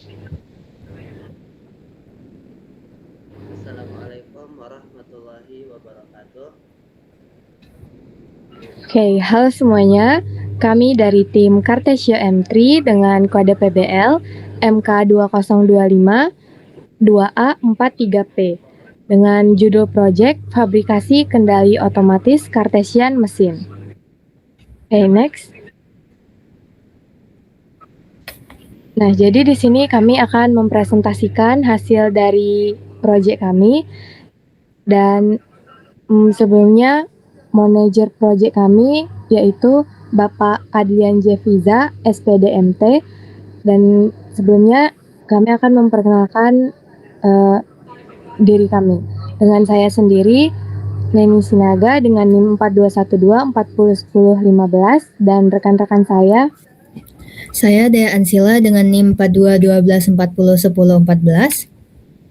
Assalamualaikum warahmatullahi wabarakatuh. Oke, halo semuanya. Kami dari tim Cartesio M3 dengan kode PBL MK2025 2A43P dengan judul project Fabrikasi Kendali Otomatis Cartesian Mesin. Oke, next. Nah, jadi di sini kami akan mempresentasikan hasil dari project kami dan sebelumnya manajer project kami yaitu Bapak Adrian Jeviza, SPDMT, dan sebelumnya kami akan memperkenalkan diri kami. Dengan saya sendiri, Neni Sinaga dengan NIM 4212 401015 dan rekan-rekan Saya Dea Ansila dengan NIM 4212 401014.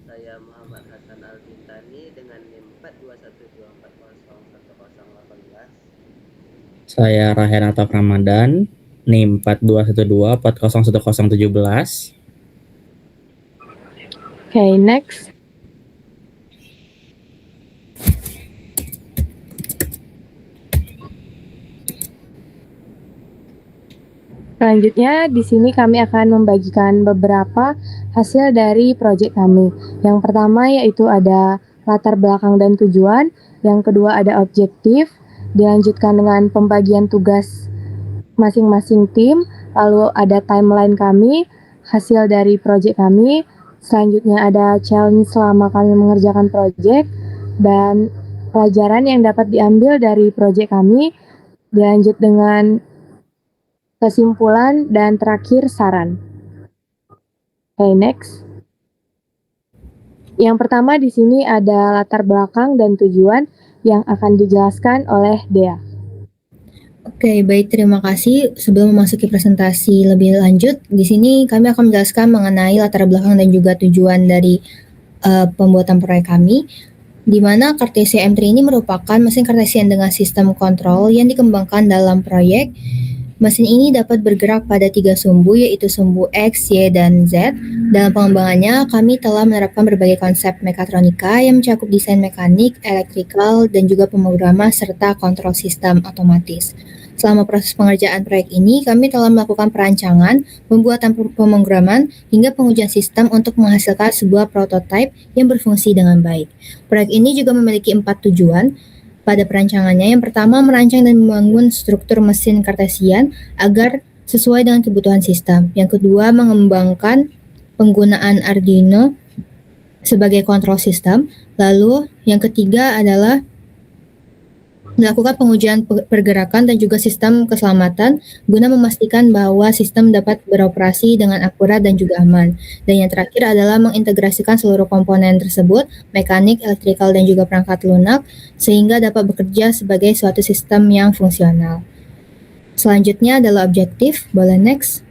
Saya Muhammad Hasan Al-Bintani dengan NIM 4212401018. Saya Rahenata Ramadan, NIM 4212 401017. Oke, next. Selanjutnya, di sini kami akan membagikan beberapa hasil dari proyek kami. Yang pertama yaitu ada latar belakang dan tujuan, yang kedua ada objektif, dilanjutkan dengan pembagian tugas masing-masing tim, lalu ada timeline kami, hasil dari proyek kami, selanjutnya ada challenge selama kami mengerjakan proyek, dan pelajaran yang dapat diambil dari proyek kami, dilanjut dengan kesimpulan, dan terakhir saran. Oke, next. Yang pertama di sini ada latar belakang dan tujuan yang akan dijelaskan oleh Dea. Oke, baik, terima kasih. Sebelum memasuki presentasi lebih lanjut, di sini kami akan menjelaskan mengenai latar belakang dan juga tujuan dari pembuatan proyek kami, di mana Cartesio M3 ini merupakan mesin Cartesian dengan sistem kontrol yang dikembangkan dalam proyek. Mesin ini dapat bergerak pada 3 sumbu, yaitu sumbu X, Y, dan Z. Dalam pengembangannya, kami telah menerapkan berbagai konsep mekatronika yang mencakup desain mekanik, elektrikal, dan juga pemrograman serta kontrol sistem otomatis. Selama proses pengerjaan proyek ini, kami telah melakukan perancangan, pembuatan pemrograman, hingga pengujian sistem untuk menghasilkan sebuah prototipe yang berfungsi dengan baik. Proyek ini juga memiliki 4 tujuan pada perancangannya. Yang pertama, merancang dan membangun struktur mesin Cartesian agar sesuai dengan kebutuhan sistem. Yang kedua, mengembangkan penggunaan Arduino sebagai kontrol sistem. Lalu, yang ketiga adalah melakukan pengujian pergerakan dan juga sistem keselamatan guna memastikan bahwa sistem dapat beroperasi dengan akurat dan juga aman. Dan yang terakhir adalah mengintegrasikan seluruh komponen tersebut, mekanik, elektrikal, dan juga perangkat lunak, sehingga dapat bekerja sebagai suatu sistem yang fungsional. Selanjutnya adalah objektif. Boleh next.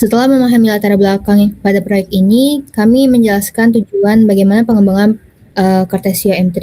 Setelah memahami latar belakang pada proyek ini, kami menjelaskan tujuan bagaimana pengembangan Cartesio M3.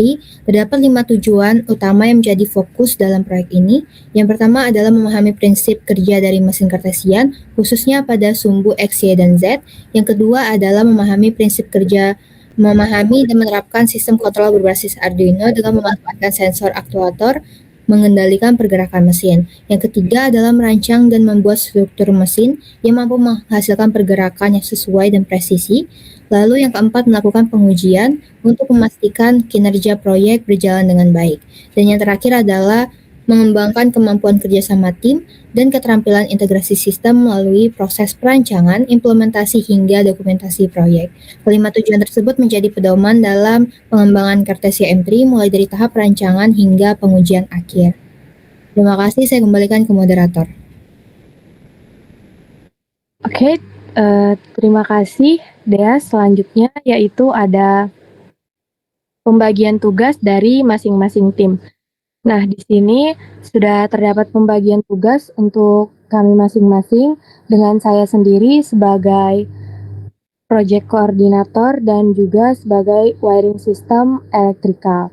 Terdapat 5 tujuan utama yang menjadi fokus dalam proyek ini. Yang pertama adalah memahami prinsip kerja dari mesin Cartesian, khususnya pada sumbu X, Y, dan Z. Yang kedua adalah memahami prinsip kerja, memahami dan menerapkan sistem kontrol berbasis Arduino dengan memanfaatkan sensor aktuator mengendalikan pergerakan mesin. Yang ketiga adalah merancang dan membuat struktur mesin yang mampu menghasilkan pergerakan yang sesuai dan presisi. Lalu yang keempat, melakukan pengujian untuk memastikan kinerja proyek berjalan dengan baik. Dan yang terakhir adalah mengembangkan kemampuan kerjasama tim dan keterampilan integrasi sistem melalui proses perancangan, implementasi, hingga dokumentasi proyek. Kelima tujuan tersebut menjadi pedoman dalam pengembangan Cartesio M3 mulai dari tahap perancangan hingga pengujian akhir. Terima kasih, saya kembalikan ke moderator. Oke, terima kasih Dea. Selanjutnya yaitu ada pembagian tugas dari masing-masing tim. Nah, di sini sudah terdapat pembagian tugas untuk kami masing-masing dengan saya sendiri sebagai project koordinator dan juga sebagai wiring system elektrikal.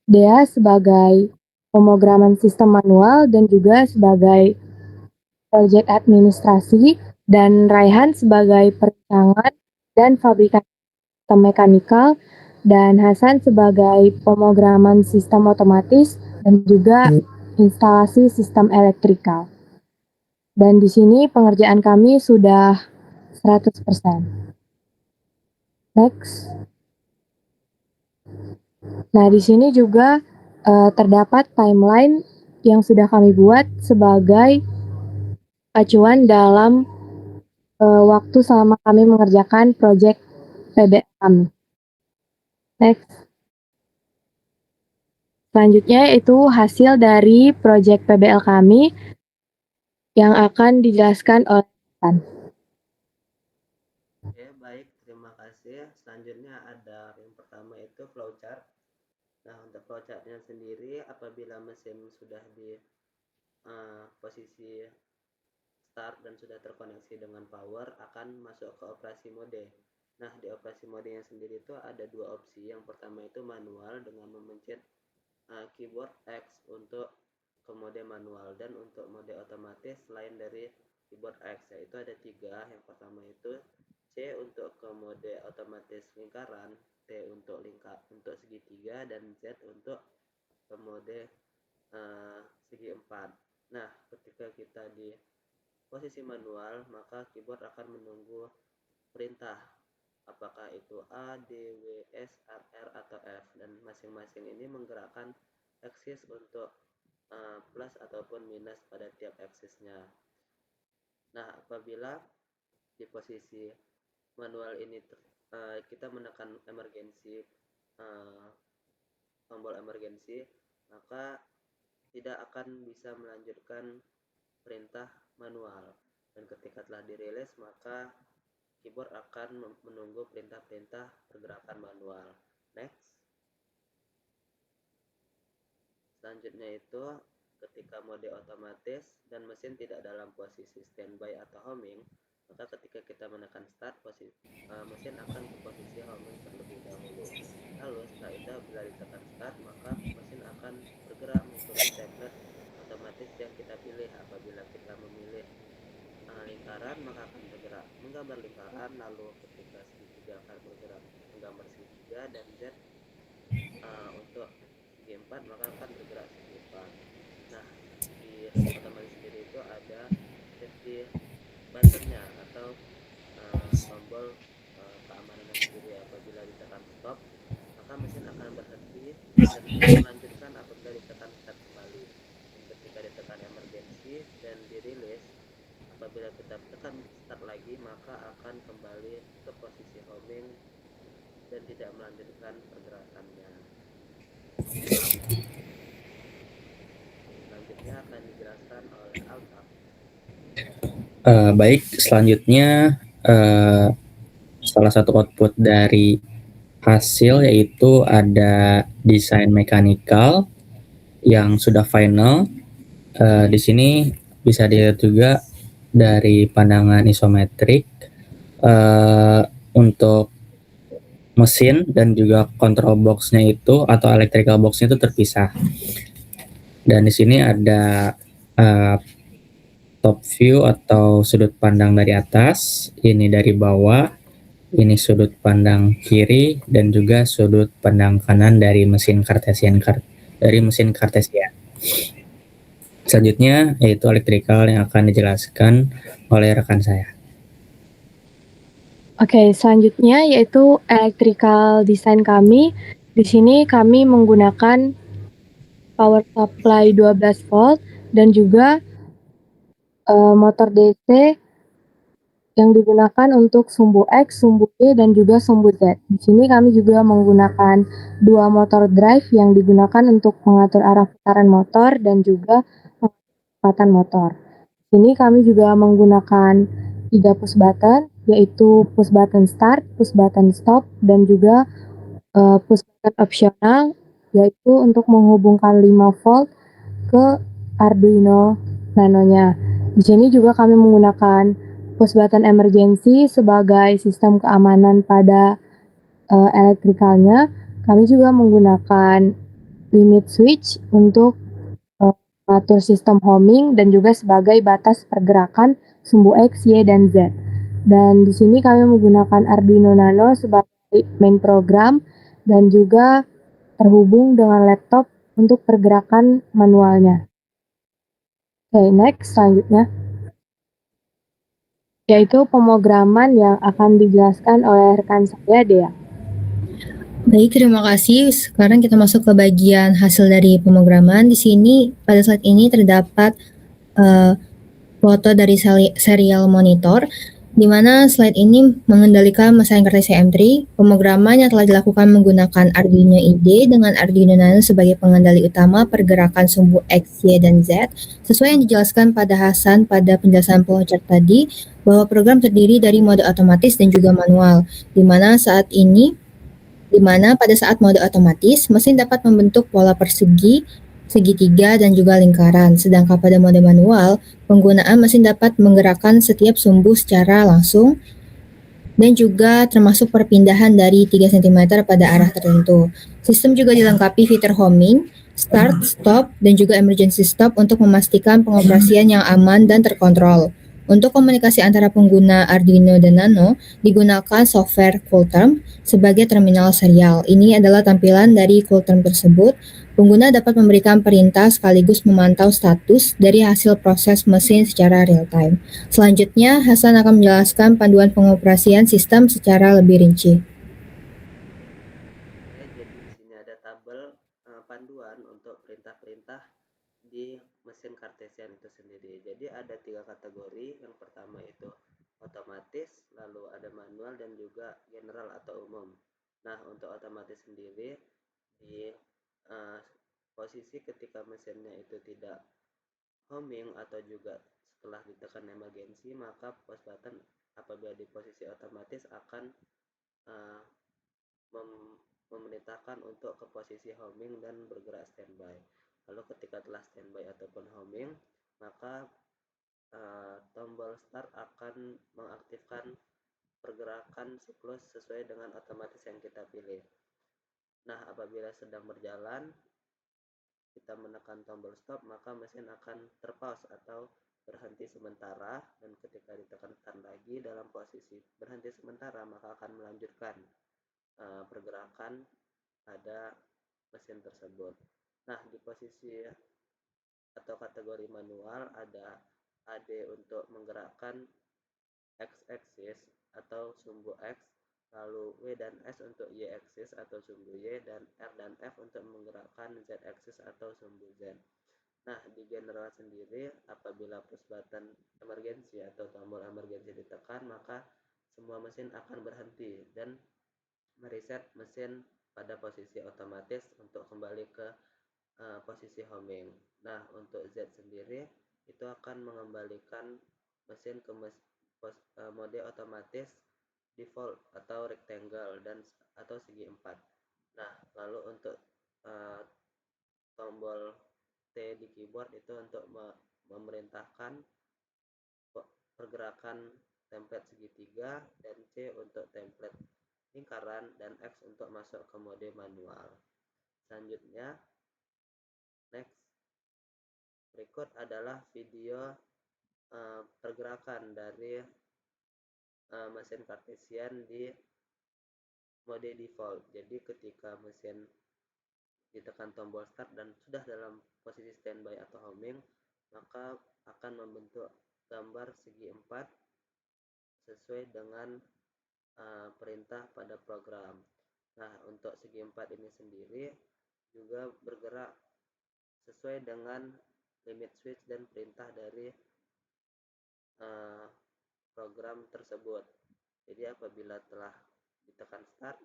Dea sebagai pemrograman sistem manual dan juga sebagai project administrasi, dan Raihan sebagai perancangan dan fabrikasi sistem mekanikal, dan Hasan sebagai pemrograman sistem otomatis dan juga instalasi sistem elektrikal. Dan di sini pengerjaan kami sudah 100%. Next. Nah, di sini juga terdapat timeline yang sudah kami buat sebagai acuan dalam waktu selama kami mengerjakan proyek PBL kami. Next. Selanjutnya itu hasil dari proyek PBL kami yang akan dijelaskan oleh Hasan. Oke, baik, terima kasih. Selanjutnya ada yang pertama itu flowchart. Nah, untuk flowchartnya sendiri, apabila mesin sudah di posisi start dan sudah terkoneksi dengan power, akan masuk ke operasi mode. Nah, di operasi modenya sendiri itu ada dua opsi. Yang pertama itu manual dengan memencet keyboard X untuk ke mode manual, dan untuk mode otomatis selain dari keyboard X, yaitu ada tiga. Yang pertama itu C untuk ke mode otomatis lingkaran, T untuk untuk segitiga, dan Z untuk ke mode segi empat. Nah, ketika kita di posisi manual, maka keyboard akan menunggu perintah apakah itu A, D, W, S, R, atau F, dan masing-masing ini menggerakkan aksis untuk plus ataupun minus pada tiap aksisnya. Nah, apabila di posisi manual ini kita menekan emergency, tombol emergency, maka tidak akan bisa melanjutkan perintah manual, dan ketika telah dirilis maka keyboard akan menunggu perintah-perintah pergerakan manual. Next. Selanjutnya itu ketika mode otomatis dan mesin tidak dalam posisi standby atau homing, maka ketika kita menekan start, mesin akan ke posisi homing terlebih dahulu. Lalu setelah itu bila ditekan start, maka mesin akan bergerak mengikuti template otomatis yang kita pilih. Apabila kita memilih lingkaran, maka akan bergerak menggambar lingkaran, lalu ketika segitiga akan bergerak menggambar segitiga, dan Z untuk segi 4 maka akan bergerak segi 4. Nah, di otomatis sendiri itu ada safety buttonnya atau tombol keamanan sendiri. Apabila ditekan stop, maka mesin akan berhenti dan melanjutkan apabila ditekan start kembali. Dan ketika ditekan emergency dan dirilis, apabila kita tekan start lagi, maka akan kembali ke posisi homing dan tidak melanjutkan pergerakannya. Selanjutnya akan dijelaskan oleh Alta. Baik, selanjutnya salah satu output dari hasil yaitu ada desain mekanikal yang sudah final. Di sini bisa dilihat juga dari pandangan isometrik untuk mesin dan juga control box-nya itu atau electrical box-nya itu terpisah. Dan di sini ada top view atau sudut pandang dari atas, ini dari bawah, ini sudut pandang kiri, dan juga sudut pandang kanan dari mesin Cartesian. Selanjutnya yaitu elektrikal yang akan dijelaskan oleh rekan saya. Oke, selanjutnya yaitu electrical design kami. Di sini kami menggunakan power supply 12 volt dan juga motor DC yang digunakan untuk sumbu X, sumbu Y, dan juga sumbu Z. Di sini kami juga menggunakan dua motor drive yang digunakan untuk mengatur arah putaran motor dan juga kecepatan motor. Di sini kami juga menggunakan 3 push button, yaitu push button start, push button stop, dan juga push button opsional, yaitu untuk menghubungkan 5 volt ke Arduino Nano-nya. Di sini juga kami menggunakan push button emergency sebagai sistem keamanan pada elektrikalnya. Kami juga menggunakan limit switch untuk mengatur sistem homing dan juga sebagai batas pergerakan sumbu X, Y, dan Z. Dan di sini kami menggunakan Arduino Nano sebagai main program dan juga terhubung dengan laptop untuk pergerakan manualnya. Oke, next selanjutnya yaitu pemrograman yang akan dijelaskan oleh rekan saya, Dea. Baik, terima kasih. Sekarang kita masuk ke bagian hasil dari pemrograman. Di sini pada saat ini terdapat foto dari serial monitor, di mana slide ini mengendalikan mesin kertas CM3. Pemrograman yang telah dilakukan menggunakan Arduino IDE dengan Arduino Nano sebagai pengendali utama pergerakan sumbu X, Y, dan Z. Sesuai yang dijelaskan pada Hasan pada penjelasan flowchart tadi, bahwa program terdiri dari mode otomatis dan juga manual, di mana pada saat mode otomatis, mesin dapat membentuk pola persegi, segitiga, dan juga lingkaran. Sedangkan pada mode manual, penggunaan mesin dapat menggerakkan setiap sumbu secara langsung dan juga termasuk perpindahan dari 3 cm pada arah tertentu. Sistem juga dilengkapi fitur homing, start, stop, dan juga emergency stop untuk memastikan pengoperasian yang aman dan terkontrol. Untuk komunikasi antara pengguna Arduino dan Nano, digunakan software CoolTerm sebagai terminal serial. Ini adalah tampilan dari CoolTerm tersebut. Pengguna dapat memberikan perintah sekaligus memantau status dari hasil proses mesin secara real-time. Selanjutnya, Hasan akan menjelaskan panduan pengoperasian sistem secara lebih rinci. Oke, jadi di sini ada tabel panduan untuk perintah-perintah di mesin Cartesian itu sendiri. Jadi ada 3 kategori. Yang pertama itu otomatis, lalu ada manual, dan juga general atau umum. Nah, untuk otomatis sendiri di posisi ketika mesinnya itu tidak homing atau juga setelah ditekan emergency, maka push button apabila di posisi otomatis akan memerintahkan untuk ke posisi homing dan bergerak standby. Lalu ketika telah standby ataupun homing, maka tombol start akan mengaktifkan pergerakan siklus sesuai dengan otomatis yang kita pilih. Nah, apabila sedang berjalan, kita menekan tombol stop, maka mesin akan terpause atau berhenti sementara, dan ketika ditekan lagi dalam posisi berhenti sementara, maka akan melanjutkan pergerakan pada mesin tersebut. Nah, di posisi atau kategori manual ada AD untuk menggerakkan X-axis atau sumbu X, lalu W dan S untuk Y-axis atau sumbu Y, dan R dan F untuk menggerakkan Z-axis atau sumbu Z. Nah, di general sendiri, apabila push button emergency atau tombol emergency ditekan, maka semua mesin akan berhenti dan mereset mesin pada posisi otomatis untuk kembali ke posisi homing. Nah, untuk Z sendiri itu akan mengembalikan mesin ke mode otomatis default atau rectangle dan atau segi 4. Nah, lalu untuk tombol T di keyboard itu untuk memerintahkan pergerakan template segitiga, dan C untuk template lingkaran, dan X untuk masuk ke mode manual. Selanjutnya, next, berikut adalah video pergerakan dari mesin Cartesian di mode default. Jadi ketika mesin ditekan tombol start dan sudah dalam posisi standby atau homing, maka akan membentuk gambar segi 4 sesuai dengan perintah pada program. Nah, untuk segi 4 ini sendiri juga bergerak sesuai dengan limit switch dan perintah dari program tersebut. Jadi apabila telah ditekan start,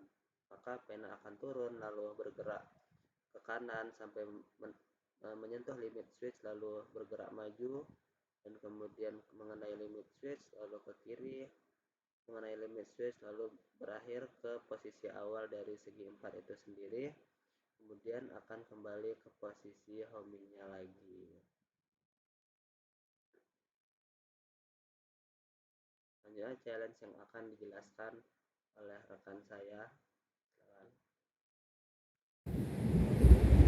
maka pena akan turun lalu bergerak ke kanan sampai menyentuh limit switch, lalu bergerak maju, dan kemudian mengenai limit switch lalu ke kiri, mengenai limit switch lalu berakhir ke posisi awal dari segi 4 itu sendiri, kemudian akan kembali ke posisi homingnya lagi. Selanjutnya challenge yang akan dijelaskan oleh rekan saya.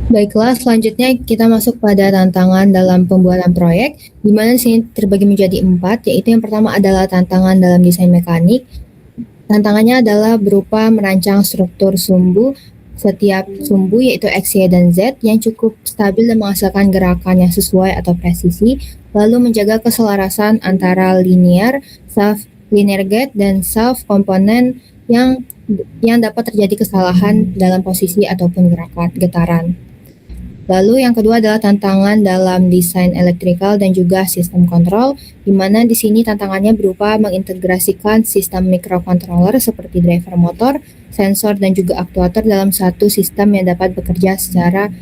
Baiklah, selanjutnya kita masuk pada tantangan dalam pembuatan proyek, di mana di sini terbagi menjadi 4, yaitu yang pertama adalah tantangan dalam desain mekanik. Tantangannya adalah berupa merancang struktur sumbu setiap sumbu yaitu X, Y, dan Z yang cukup stabil dan menghasilkan gerakan yang sesuai atau presisi, lalu menjaga keselarasan antara linear, self-linear gate, dan self-komponen yang dapat terjadi kesalahan dalam posisi ataupun getaran. Lalu yang kedua adalah tantangan dalam desain elektrikal dan juga sistem kontrol, di mana di sini tantangannya berupa mengintegrasikan sistem microcontroller seperti driver motor, sensor, dan juga aktuator dalam satu sistem yang dapat bekerja secara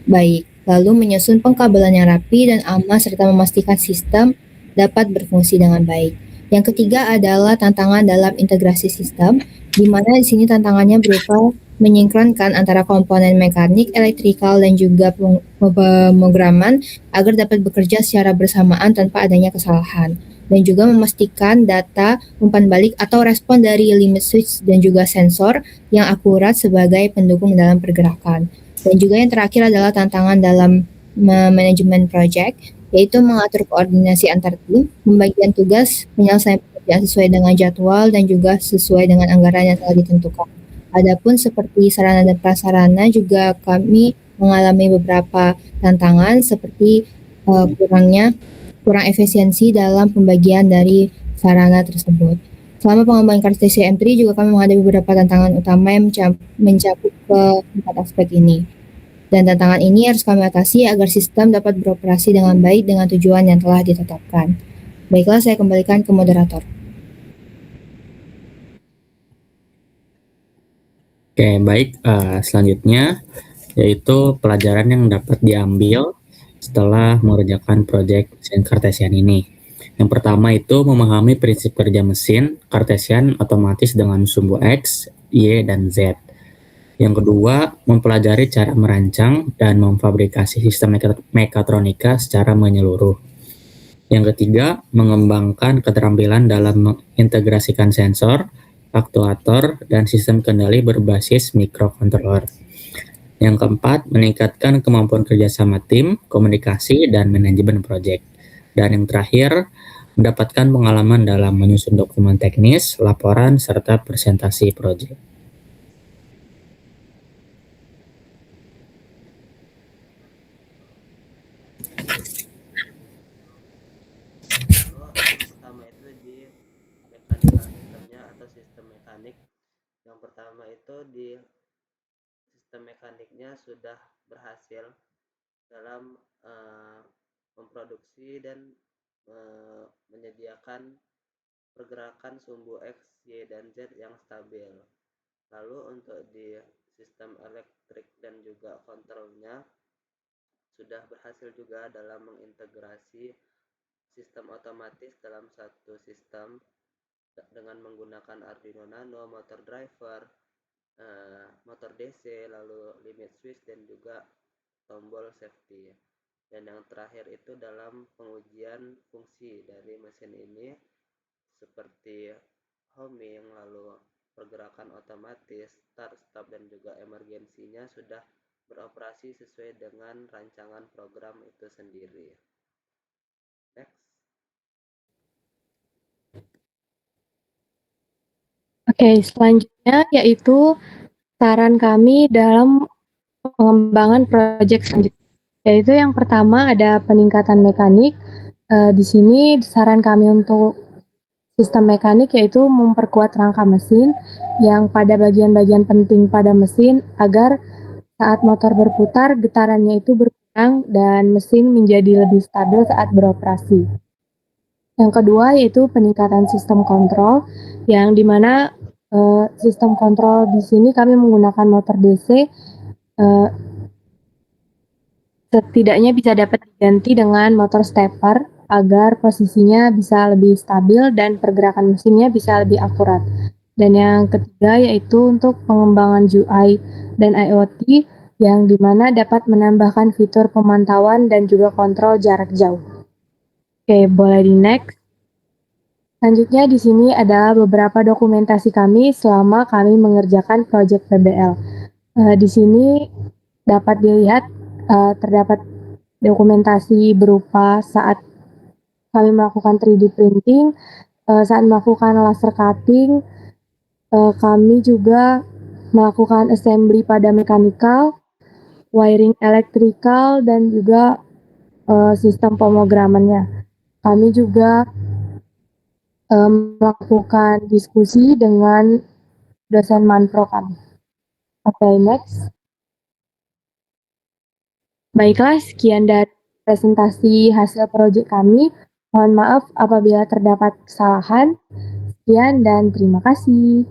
baik. Lalu menyusun pengkabelan yang rapi dan aman serta memastikan sistem dapat berfungsi dengan baik. Yang ketiga adalah tantangan dalam integrasi sistem, di mana di sini tantangannya berupa menyinkronkan antara komponen mekanik, elektrikal, dan juga pemrograman agar dapat bekerja secara bersamaan tanpa adanya kesalahan. Dan juga memastikan data umpan balik atau respon dari limit switch dan juga sensor yang akurat sebagai pendukung dalam pergerakan. Dan juga yang terakhir adalah tantangan dalam manajemen project, yaitu mengatur koordinasi antar tim, pembagian tugas, penyelesaian pekerjaan sesuai dengan jadwal, dan juga sesuai dengan anggaran yang telah ditentukan. Adapun seperti sarana dan prasarana juga kami mengalami beberapa tantangan seperti kurang efisiensi dalam pembagian dari sarana tersebut. Selama pengembangan kartesi M3 juga kami menghadapi beberapa tantangan utama yang mencakup ke 4 aspek ini. Dan tantangan ini harus kami atasi agar sistem dapat beroperasi dengan baik dengan tujuan yang telah ditetapkan. Baiklah, saya kembalikan ke moderator. Oke, baik. Selanjutnya yaitu pelajaran yang dapat diambil setelah mengerjakan proyek mesin Cartesian ini. Yang pertama itu memahami prinsip kerja mesin Cartesian otomatis dengan sumbu X, Y, dan Z. Yang kedua, mempelajari cara merancang dan memfabrikasi sistem mekatronika secara menyeluruh. Yang ketiga, mengembangkan keterampilan dalam mengintegrasikan sensor, aktuator, dan sistem kendali berbasis microcontroller. Yang keempat, meningkatkan kemampuan kerjasama tim, komunikasi, dan manajemen proyek. Dan yang terakhir, mendapatkan pengalaman dalam menyusun dokumen teknis, laporan, serta presentasi proyek. Pertama itu di mechanical sistemnya atau sistem mekanik. Yang pertama itu di sistem mekaniknya sudah berhasil dalam memproduksi dan menyediakan pergerakan sumbu X, Y, dan Z yang stabil. Lalu untuk di sistem elektrik dan juga kontrolnya sudah berhasil juga dalam mengintegrasi sistem otomatis dalam satu sistem dengan menggunakan Arduino Nano, motor driver, motor DC, lalu limit switch, dan juga tombol safety. Dan yang terakhir itu dalam pengujian fungsi dari mesin ini seperti homing, lalu pergerakan otomatis, start, stop, dan juga emergensinya sudah beroperasi sesuai dengan rancangan program itu sendiri. Next. Oke, selanjutnya yaitu saran kami dalam pengembangan proyek selanjutnya. Yaitu yang pertama ada peningkatan mekanik. Di sini saran kami untuk sistem mekanik yaitu memperkuat rangka mesin yang pada bagian-bagian penting pada mesin agar saat motor berputar getarannya itu berkurang dan mesin menjadi lebih stabil saat beroperasi. Yang kedua yaitu peningkatan sistem kontrol yang dimana sistem kontrol di sini kami menggunakan motor DC setidaknya bisa dapat diganti dengan motor stepper agar posisinya bisa lebih stabil dan pergerakan mesinnya bisa lebih akurat. Dan yang ketiga yaitu untuk pengembangan UI dan IoT yang dimana dapat menambahkan fitur pemantauan dan juga kontrol jarak jauh. Oke, boleh di next. Selanjutnya di sini adalah beberapa dokumentasi kami selama kami mengerjakan proyek PBL. Di sini dapat dilihat terdapat dokumentasi berupa saat kami melakukan 3D printing, saat melakukan laser cutting, kami juga melakukan assembly pada mechanical, wiring electrical, dan juga sistem pemrogramannya. Kami juga melakukan diskusi dengan dosen manpro kami. Oke, next. Baiklah, sekian dari presentasi hasil proyek kami. Mohon maaf apabila terdapat kesalahan. Sekian dan terima kasih.